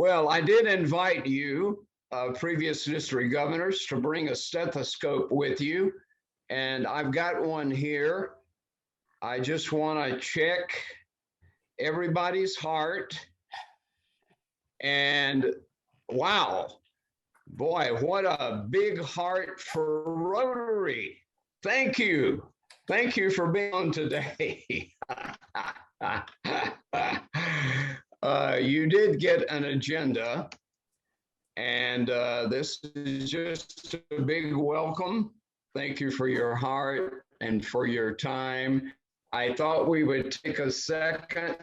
Well, I did invite you, previous district governors, to bring a stethoscope with you, and I've got one here. I just want to check everybody's heart. And wow, boy, what a big heart for Rotary. Thank you. Thank you for being on today. You did get an agenda, and this is just a big welcome. Thank you for your heart and for your time. I thought we would take a second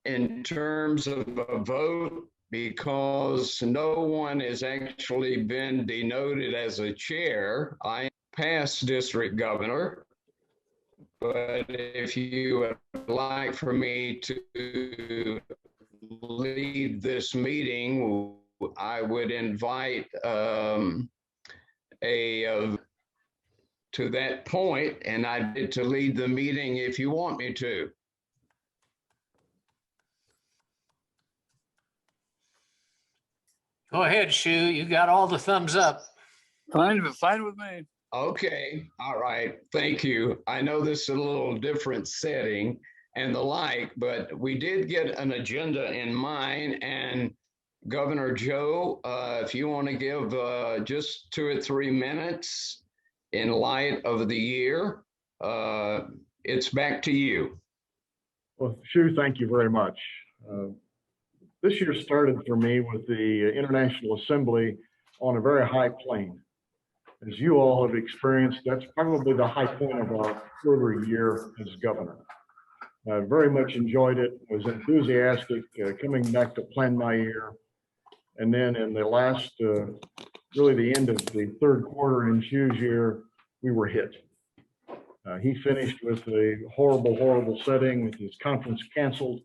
in terms of a vote because no one has actually been denoted as a chair. I am past district governor, but if you would like for me to lead this meeting, I would invite to that point, and I did to lead the meeting if you want me to. Go ahead, Shu. You got all the thumbs up. Fine with me. Okay, all right, thank you. I know this is a little different setting and the like, but we did get an agenda in mind, and Governor Joe, if you want to give just 2 or 3 minutes in light of the year, it's back to you. Well, Shu, thank you very much. This year started for me with the International Assembly on a very high plane. As you all have experienced, that's probably the high point of our Rotary year as governor. I very much enjoyed it, was enthusiastic coming back to plan my year. And then in the last, really the end of the third quarter in Shu's year, we were hit. He finished with a horrible, horrible setting with his conference canceled.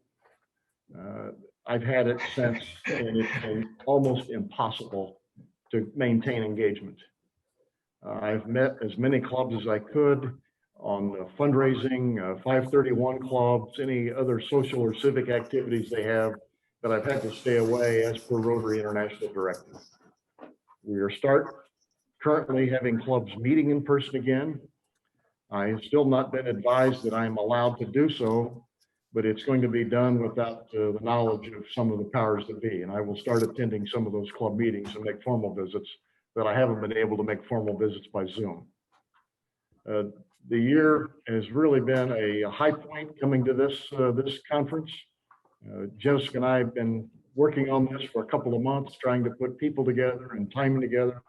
I've had it since, and it's been almost impossible to maintain engagement. I've met as many clubs as I could on fundraising, 531 clubs, any other social or civic activities they have, but I've had to stay away as per Rotary International Directive. We are currently having clubs meeting in person again. I have still not been advised that I am allowed to do so, but it's going to be done without the knowledge of some of the powers that be. And I will start attending some of those club meetings and make formal visits that I haven't been able to make formal visits by Zoom. The year has really been a high point coming to this conference. Jessica and I have been working on this for a couple of months, trying to put people together and timing together.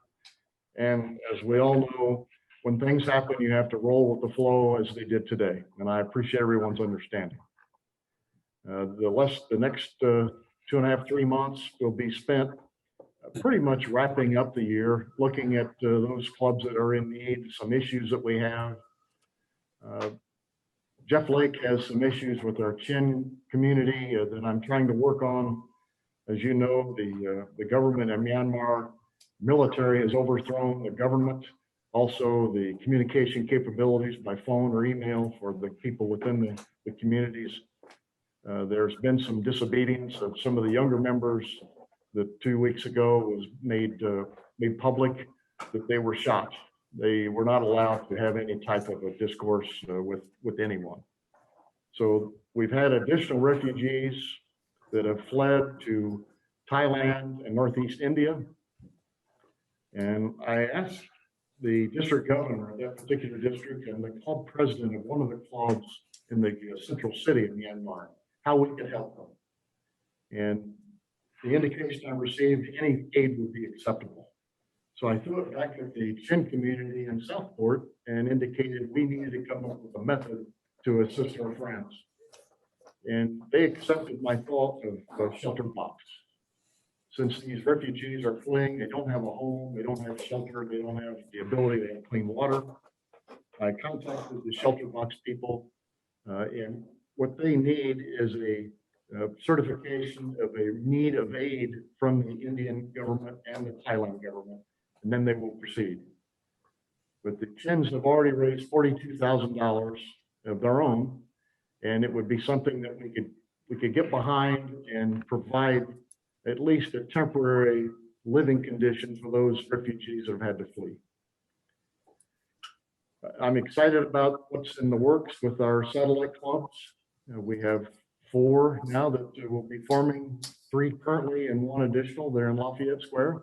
And as we all know, when things happen, you have to roll with the flow as they did today. And I appreciate everyone's understanding. The next 2.5, 3 months will be spent pretty much wrapping up the year, looking at those clubs that are in need, some issues that we have. Jeff Lake has some issues with our Chin community that I'm trying to work on. As you know, the government in Myanmar, military has overthrown the government. Also, the communication capabilities by phone or email for the people within the communities. There's been some disobedience of some of the younger members that 2 weeks ago was made public that they were shot. They were not allowed to have any type of a discourse with anyone. So we've had additional refugees that have fled to Thailand and Northeast India. And I asked the district governor of that particular district and the club president of one of the clubs in the central city of Myanmar how we could help them. And the indication I received, any aid would be acceptable. So I threw it back at the Chin community in Southport and indicated we needed to come up with a method to assist our friends. And they accepted my thought of shelter box. Since these refugees are fleeing, they don't have a home, they don't have shelter, they don't have the ability to have clean water. I contacted the shelter box people, and what they need is a certification of a need of aid from the Indian government and the Thailand government, and then they will proceed. But the Chins have already raised $42,000 of their own, and it would be something that we could get behind and provide at least a temporary living condition for those refugees that have had to flee. I'm excited about what's in the works with our satellite clubs. We have 4 now that will be forming, 3 currently and 1 additional there in Lafayette Square.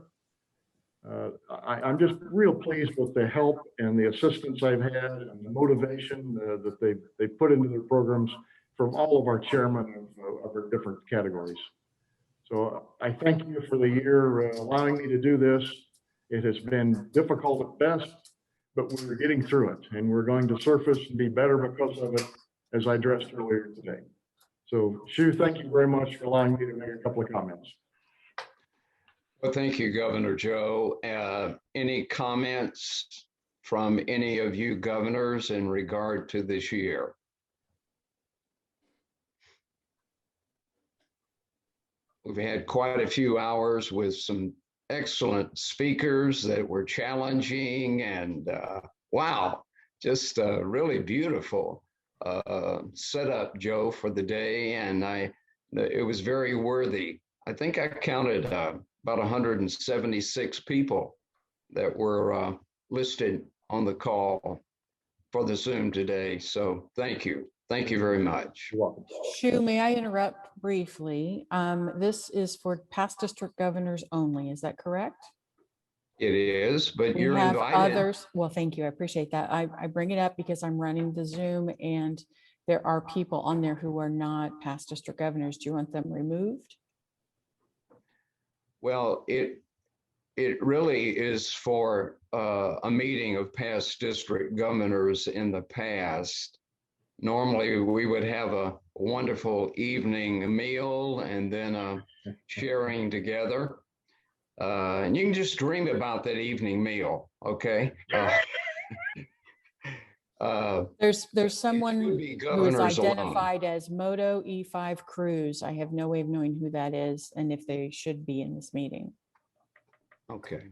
I'm just real pleased with the help and the assistance I've had and the motivation that they put into their programs from all of our chairmen of our different categories. So I thank you for the year allowing me to do this. It has been difficult at best, but we're getting through it, and we're going to surface and be better because of it, as I addressed earlier today. So, Shu, thank you very much for allowing me to make a couple of comments. Well, thank you, Governor Joe. Any comments from any of you governors in regard to this year? We've had quite a few hours with some excellent speakers that were challenging and wow, just really beautiful setup, Joe, for the day. And it was very worthy. I think I counted about 176 people that were listed on the call for the Zoom today. So thank you. Thank you very much. You're welcome. Shu, may I interrupt briefly? This is for past district governors only. Is that correct? It is, but We you're have invited. others. Well, thank you. I appreciate that. I bring it up because I'm running the Zoom and there are people on there who are not past district governors. Do you want them removed? Well, it really is for a meeting of past district governors in the past. Normally, we would have a wonderful evening meal and then a sharing together. And you can just dream about that evening meal, okay? There's someone should be who is governors alone. identified as Moto E5 Cruise. I have no way of knowing who that is and if they should be in this meeting. Okay,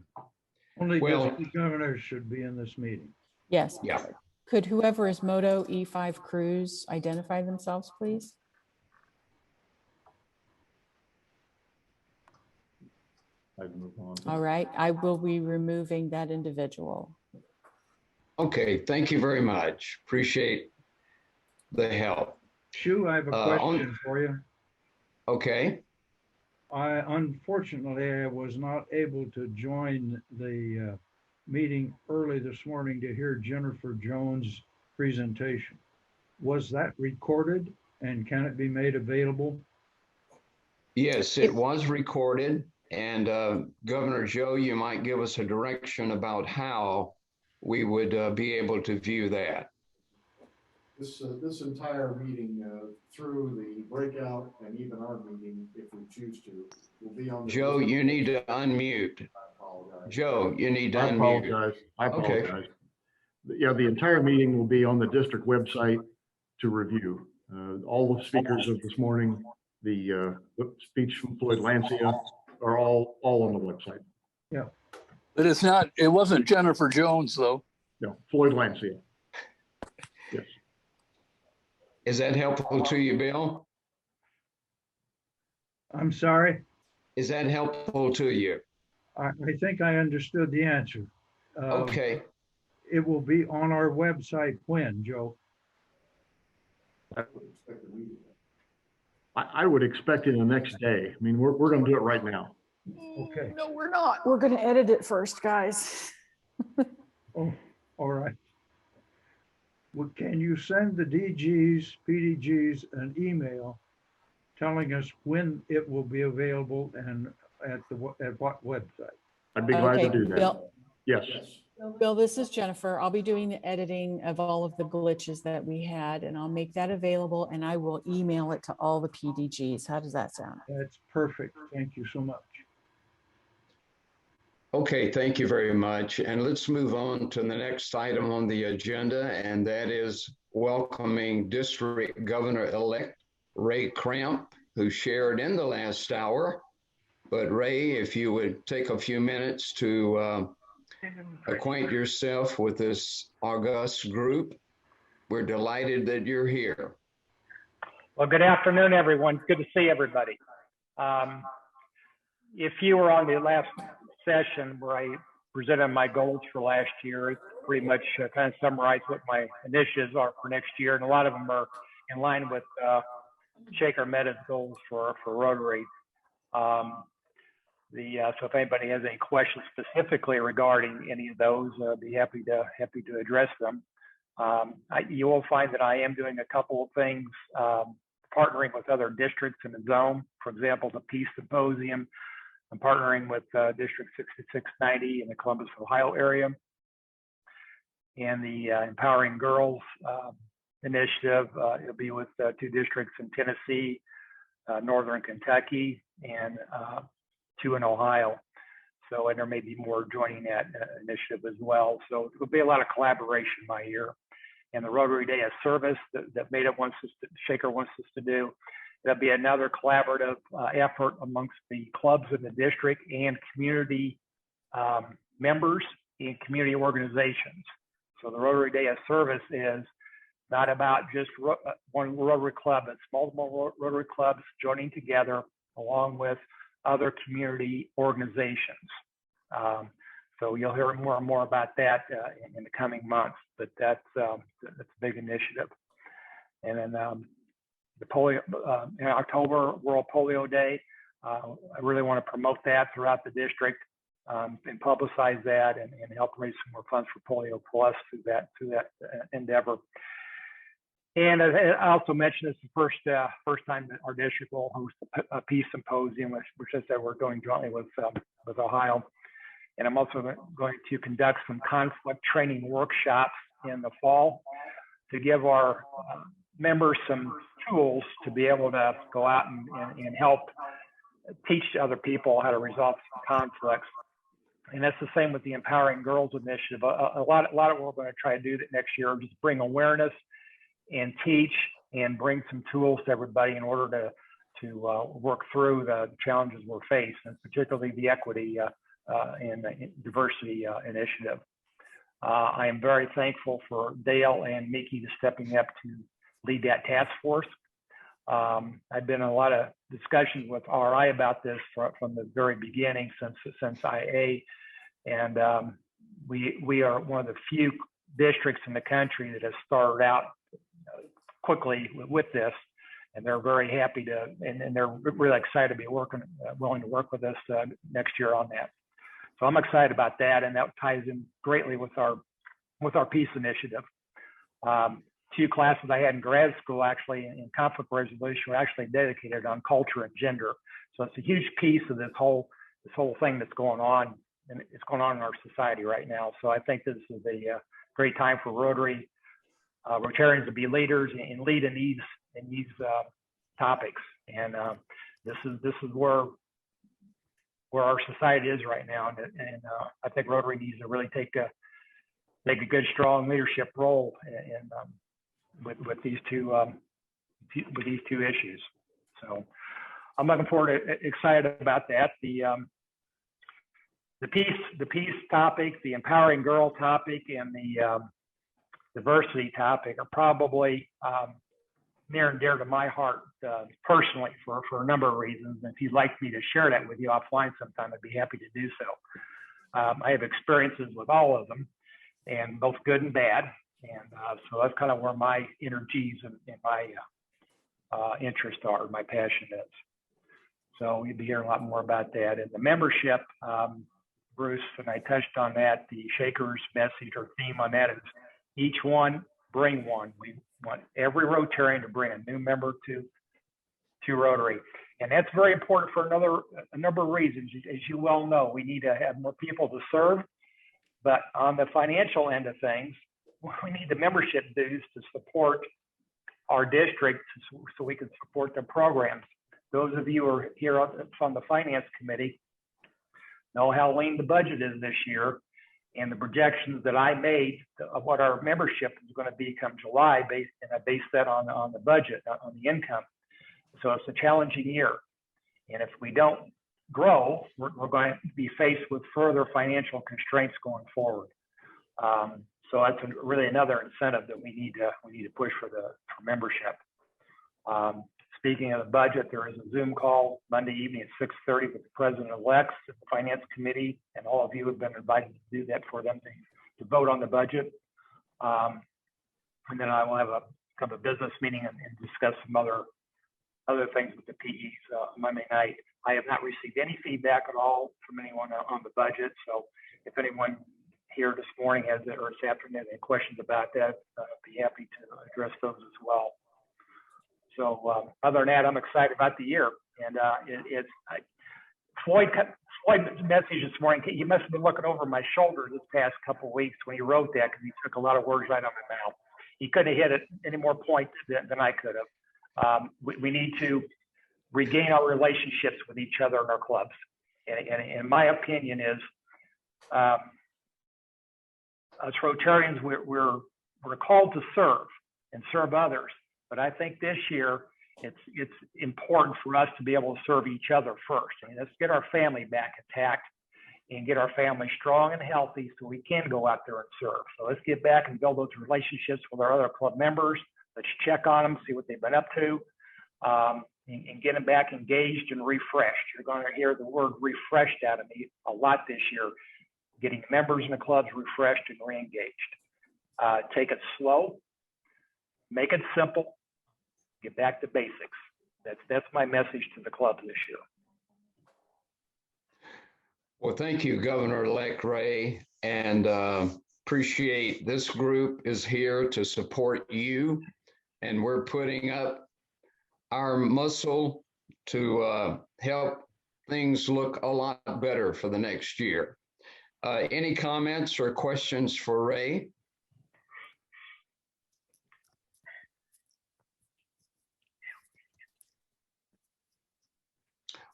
Only Well- district governors should be in this meeting. Yes. yeah. Could whoever is Moto E5 Cruise identify themselves, please? I'd move on. All right, I will be removing that individual. Okay, thank you very much. Appreciate the help. Shu, I have a question for you. Okay, Unfortunately, I was not able to join the meeting early this morning to hear Jennifer Jones' presentation. Was that recorded and can it be made available? yes, it was recorded. And Governor Joe, you might give us a direction about how we would be able to view that. This entire meeting through the breakout and even our meeting, if we choose to, will be on. Joe, you need to unmute. I apologize. Joe, you need to I unmute. apologize. I Okay. apologize. Yeah, the entire meeting will be on the district website to review. All the speakers of this morning, the speech from Floyd Lancia are all on the website. But it wasn't Jennifer Jones, though. No, Floyd Lancia. Yes. Is that helpful to you, Bill? I'm sorry, Is that helpful to you? I think I understood the answer. Okay, It will be on our website when, Joe? I would expect it the next day. I mean, we're going to do it right now. Okay. No, we're not. We're going to edit it first, guys. Oh, all right. Well, can you send the DGs, PDGs an email telling us when it will be available and at what website? I'd be glad to Okay, do that. Bill, Yes. Bill, this is Jennifer. I'll be doing the editing of all of the glitches that we had, and I'll make that available, and I will email it to all the PDGs. How does that sound? That's perfect. Thank you so much. okay, thank you very much. And let's move on to the next item on the agenda, and that is welcoming District Governor-elect Ray Cramp, who shared in the last hour. But Ray, if you would take a few minutes to acquaint yourself with this august group, we're delighted that you're here. Well, good afternoon, everyone. Good to see everybody. if you were on the last session where I presented my goals for last year, it pretty much kind of summarized what my initiatives are for next year. And a lot of them are in line with Shaker Meta's goals for Rotary. So if anybody has any questions specifically regarding any of those, I'd be happy to address them. You will find that I am doing a couple of things, partnering with other districts in the zone. For example, the Peace Symposium. I'm partnering with District 6690 in the Columbus, Ohio area, and the Empowering Girls initiative. It'll be with 2 districts in Tennessee, Northern Kentucky, and 2 in Ohio. So, and there may be more joining that initiative as well. So there'll be a lot of collaboration by year. And the Rotary Day of Service that Shaker wants us to do. There'll be another collaborative effort amongst the clubs in the district and community members and community organizations. So the Rotary Day of Service is not about just one Rotary Club. It's multiple Rotary clubs joining together along with other community organizations. So you'll hear more and more about that in the coming months, but that's a big initiative. And then the polio, in October, World Polio Day. I really want to promote that throughout the district and publicize that and help raise some more funds for Polio Plus through that endeavor. And I also mentioned it's the first time that our district will host a Peace Symposium, which I said we're going jointly with Ohio. And I'm also going to conduct some conflict training workshops in the fall to give our members some tools to be able to go out and help teach other people how to resolve conflicts. And that's the same with the Empowering Girls initiative. A lot of what we're going to try to do next year is just bring awareness and teach and bring some tools to everybody in order to work through the challenges we're faced, and particularly the equity and diversity initiative. I am very thankful for Dale and Mickey stepping up to lead that task force. I've been in a lot of discussions with RI about this from the very beginning since IA, and we are one of the few districts in the country that has started out quickly with this, and they're very happy to, and they're really excited to be willing to work with us next year on that. So I'm excited about that, and that ties in greatly with our Peace Initiative. 2 classes I had in grad school actually in conflict resolution were actually dedicated on culture and gender. So it's a huge piece of this whole thing that's going on, and it's going on in our society right now. So I think this is a great time for Rotarians to be leaders and lead in these topics. And this is where our society is right now, and I think Rotary needs to really take a good, strong leadership role with these two issues. So I'm looking forward to, excited about that. The peace topic, the Empowering Girl topic, and the diversity topic are probably near and dear to my heart personally for a number of reasons. And if you'd like me to share that with you offline sometime, I'd be happy to do so. I have experiences with all of them, and both good and bad. And so that's kind of where my energies and my interests are, my passion is. So you'll be hearing a lot more about that. And the membership, Bruce, and I touched on that, the Shakers message or theme on that is each one, bring one. We want every Rotarian to bring a new member to Rotary. And that's very important for a number of reasons. As you well know, we need to have more people to serve. But on the financial end of things, we need the membership dues to support our district so we can support the programs. Those of you who are here on the finance committee know how lean the budget is this year, and the projections that I made of what our membership is going to be come July, and I based that on the budget, on the income. So it's a challenging year, and if we don't grow, we're going to be faced with further financial constraints going forward. So that's really another incentive that we need to push for membership. speaking of the budget, there is a Zoom call Monday evening at 6:30 with the president-elects, the finance committee, and all of you have been invited to do that for them to vote on the budget. And then I will have a kind of a business meeting and discuss some other things with the PEs Monday night. I have not received any feedback at all from anyone on the budget. So if anyone here this morning has it, or this afternoon, any questions about that, I'd be happy to address those as well. So other than that, I'm excited about the year. And Floyd's message this morning, he must have been looking over my shoulder this past couple of weeks when he wrote that, because he took a lot of words right out of my mouth. He couldn't have hit it any more points than I could have. We need to regain our relationships with each other in our clubs. And my opinion is, us Rotarians, we're called to serve and serve others. But I think this year it's important for us to be able to serve each other first. I mean, let's get our family back intact and get our family strong and healthy so we can go out there and serve. So let's get back and build those relationships with our other club members. Let's check on them, see what they've been up to, and get them back engaged and refreshed. You're going to hear the word refreshed out of me a lot this year, getting members in the clubs refreshed and re-engaged. Take it slow, make it simple, get back to basics. That's my message to the club this year. Well, thank you, Governor-elect Ray, and appreciate this group is here to support you, and we're putting up our muscle to help things look a lot better for the next year. Any comments or questions for Ray?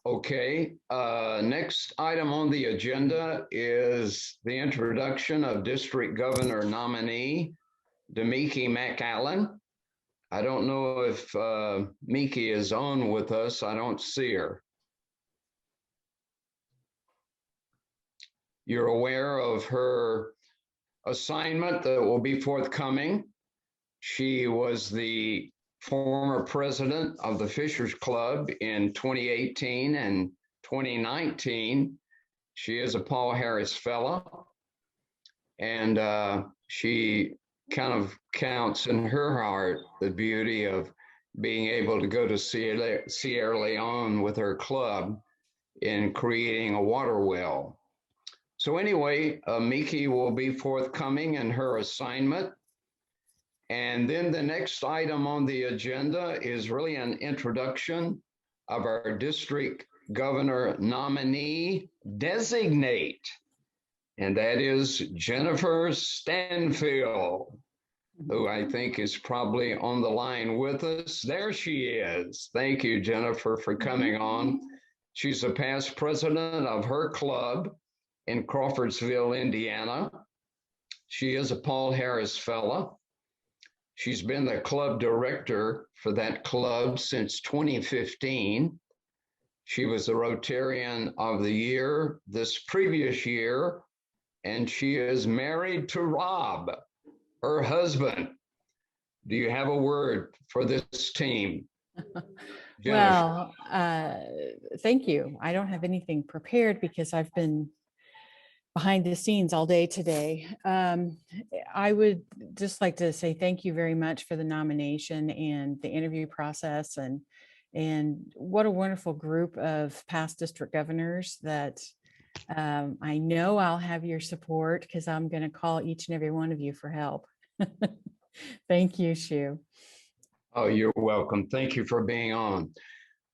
Okay, next item on the agenda is the introduction of District Governor nominee, Demiki McAllen. I don't know if Miki is on with us. I don't see her. You're aware of her assignment that will be forthcoming. She was the former president of the Fishers Club in 2018 and 2019. She is a Paul Harris Fellow, and she kind of counts in her heart the beauty of being able to go to Sierra Leone with her club in creating a water well. So anyway, Miki will be forthcoming in her assignment. And then the next item on the agenda is really an introduction of our district governor nominee designate, and that is Jennifer Stanfield, who I think is probably on the line with us. There she is. Thank you, Jennifer, for coming on. She's a past president of her club in Crawfordsville, Indiana. She is a Paul Harris Fellow. She's been the club director for that club since 2015. She was the Rotarian of the Year this previous year, and she is married to Rob, her husband. Do you have a word for this team? Well, thank you. I don't have anything prepared because I've been behind the scenes all day today. I would just like to say thank you very much for the nomination and the interview process, and what a wonderful group of past district governors that I know I'll have your support, because I'm going to call each and every one of you for help. Thank you, Shu. Oh, you're welcome. Thank you for being on.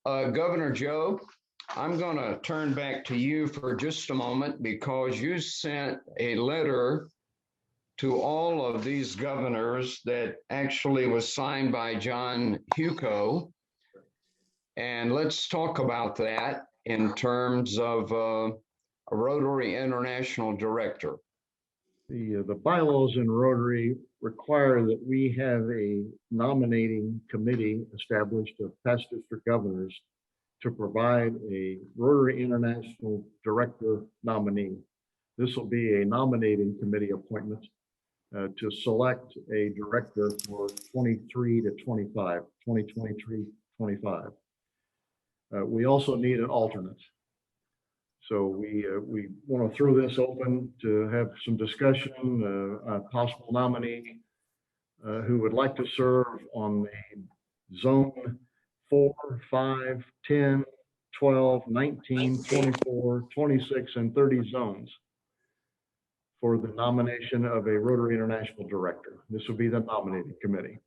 Governor Joe, I'm going to turn back to you for just a moment, because you sent a letter to all of these governors that actually was signed by John Huco. And let's talk about that in terms of a Rotary International Director. The bylaws in Rotary require that we have a nominating committee established of past district governors to provide a Rotary International Director nominee. This will be a nominating committee appointment to select a director for 23 to 25, 2023, 2025. We also need an alternate. So we want to throw this open to have some discussion, a possible nominee who would like to serve on the zone 4, 5, 10, 12, 19, 24, 26, and 30 zones for the nomination of a Rotary International director. This will be the nominating committee.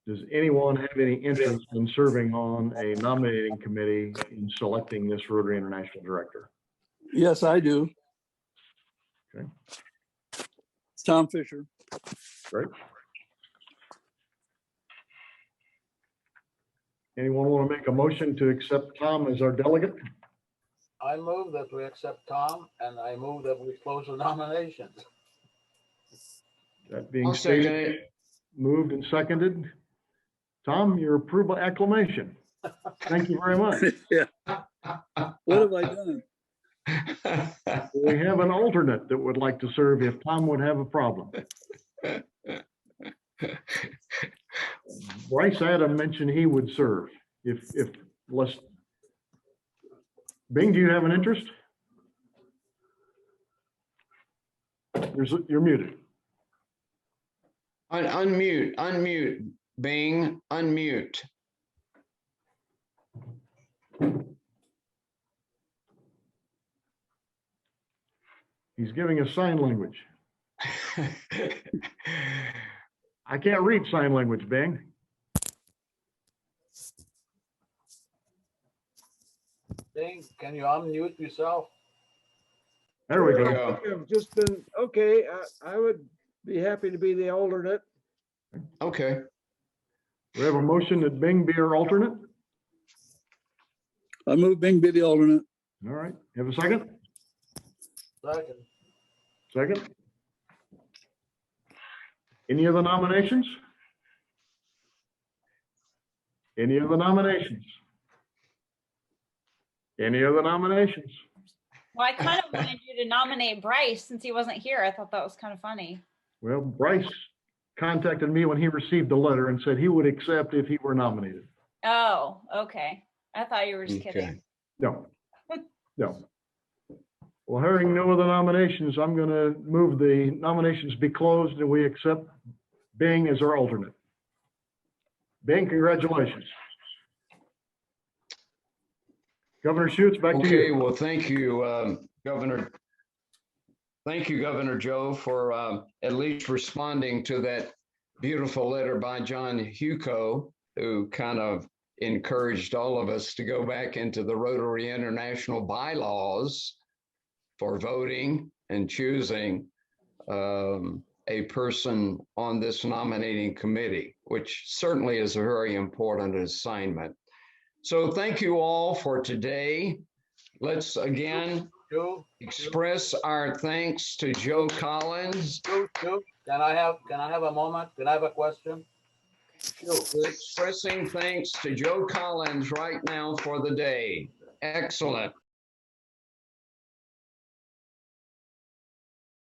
Does anyone have any interest in serving on a nominating committee in selecting this Rotary International director? Yes, I do. Okay. Tom Fisher. Great. Anyone want to make a motion to accept Tom as our delegate? I move that we accept Tom, and I move that we close the nominations. That being I'll second stated, it. moved and seconded. Tom, you're approved by acclamation. Thank you very much. Yeah. What have I done? We have an alternate that would like to serve if Tom would have a problem. Bryce Adam mentioned he would serve if let's. Bing, do you have an interest? You're muted. Unmute, Bing, unmute. He's giving us sign language. I can't read sign language, Bing. Ding, can you unmute yourself? There we There we go. go. I've just been, okay, I would be happy to be the alternate. Okay. We have a motion that Bing be our alternate. I move Bing be the alternate. All right. Have a second? Second. Second. Any other nominations? Any other nominations? Any other nominations? Well, I kind of wanted you to nominate Bryce since he wasn't here. I thought that was kind of funny. Well, Bryce contacted me when he received the letter and said he would accept if he were nominated. Oh, okay. I thought you were just Okay. kidding. No, no. Well, hearing no other nominations, I'm going to move the nominations be closed and we accept Bing as our alternate. Bing, congratulations. Governor Schutz, back to Okay, you. well, thank you, Governor. Thank you, Governor Joe, for at least responding to that beautiful letter by John Huco, who kind of encouraged all of us to go back into the Rotary International bylaws for voting and choosing a person on this nominating committee, which certainly is a very important assignment. So thank you all for today. Let's again express our thanks to Joe Collins. Can I have a moment? Can I have a question? We're expressing thanks to Joe Collins right now for the day. Excellent.